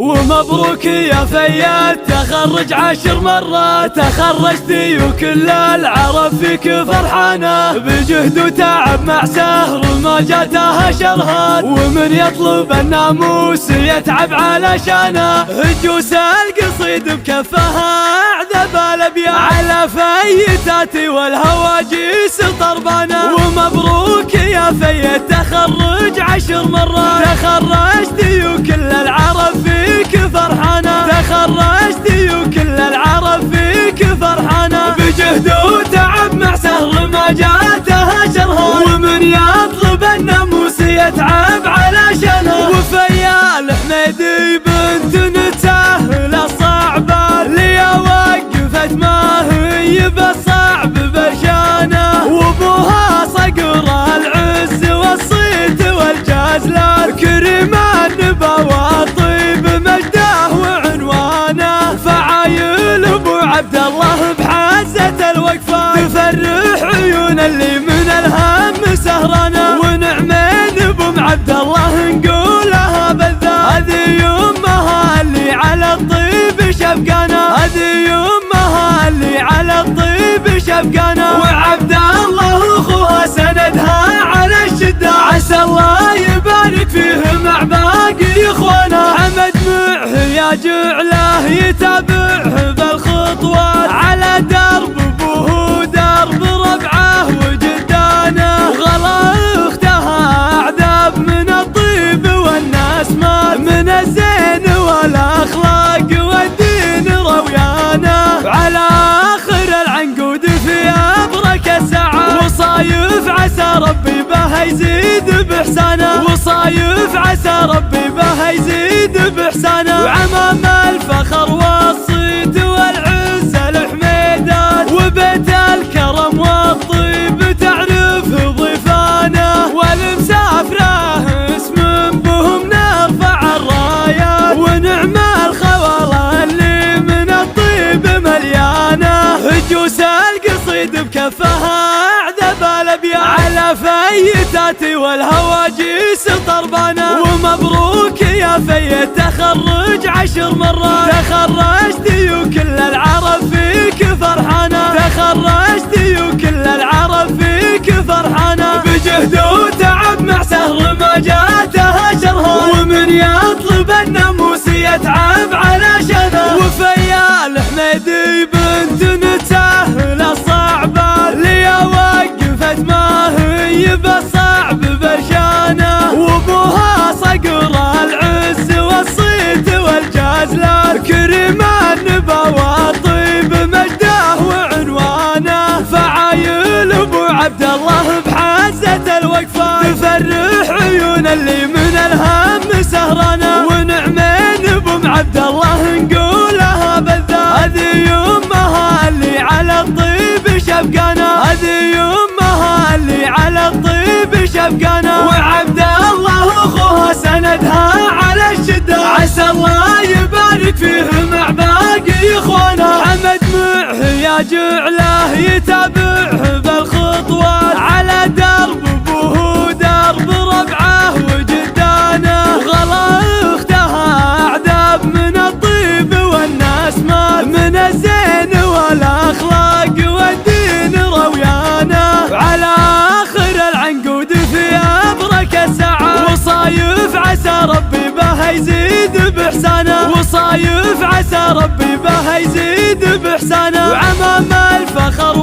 ومبروك يا فياد تخرج 10 مرات، تخرجتي وكل العرب فيك فرحانة، بجهد وتعب مع سهر ما جاتها شرهات، ومن يطلب الناموس يتعب علشانه، هجوس القصيد بكفها اعذب الابيات، على فيتاتي والهواجيس طربانة، ومبروك يا فياد تخرج 10 مرات، تخرجتي وكل العرب فيك فرحانة، تخرجتي وكل العرب فيك فرحانة، بجهد وتعب مع سهر ما جاتها شرها، ومن يطلب الناموس يتعب علشانه، وفيا الحميدي بنت نتسهل الصعبة اللي وقفت ما هي بالصعب برشانة، وابوها صقر العز والصيت والجزلة، كريم النبوة طيب مجده وعنوانه، فعايل ابو عبد الله بحزة الوقفة، تفرح عيون اللي من الهم سهرانة، ونعمين ابو عبد الله نقولها بالذات، هذه يمها اللي على الطيب شبقانة، هذه يمها اللي على الطيب شبقانة، وعبد الله اخوها سندها على الشدة، عسى الله يبارك فيه مع باقي اخوانه، حمد معه يا جعله يتابعه بالخطوات، على درب ابوه ودرب ربعه وجدانه، وغلا اختها اعذاب من الطيب والناس مات، من الزين والاخلاق والدين رويانه، على اخر العنقود في ابرك الساعه، وصايف عسى ربي بها يزيد باحسانه، وصايف عسى ربي بها يزيد باحسانه، وعمام الفخر والصيت والعز الحميدات، وبيت الكرم والطيب تعرف ضيفانه، والمسافره اسم بهم نرفع الرايات، ونعم الخواله اللي من الطيب مليانه، هجوس القصيد بكفها اعذب الابيات، على فيتاتي والهواجيس طربانه، ومبروك يا فيت تخرج 10 مرات، تخرجتي وكل العرب فيك فرحانه، تخرجتي وكل العرب فيك فرحانه، بجهد وتعب مع سهر ما جاتها شرها، ومن يطلب الناموس يتعب علشانه، وفيا الحميدي بنت نتسهل الصعبة اللي وقفت ما هي بالصعب برشانه، وابوها صقر العز والصيت والجزلة، كريم النبوة طيب مجده وعنوانه، فعايل ابو عبد الله بحزة الوقفة، تفرح عيون اللي من الهم سهرانه، ونعمين ابو عبد الله نقولها بالذات، هذه يمها اللي على الطيب شبقانه، هذه يمها اللي على الطيب شبقانه، وعبد الله اخوها سندها على الشدة، عسى الله يبارك فيه مع باقي اخوانه، حمد معه يا جعله يتابعه بالخطوات، على درب ابوه ودرب ربعه وجدانه، وغلا اختها اعذاب من الطيب والناس مات، من الزين والاخلاق والدين رويانه، على اخر العنقود في ابرك الساعه، وصايف عسى ربي بها يزيد باحسانه، وصايف عسى ربي بها يزيد باحسانه، وعمام الفخر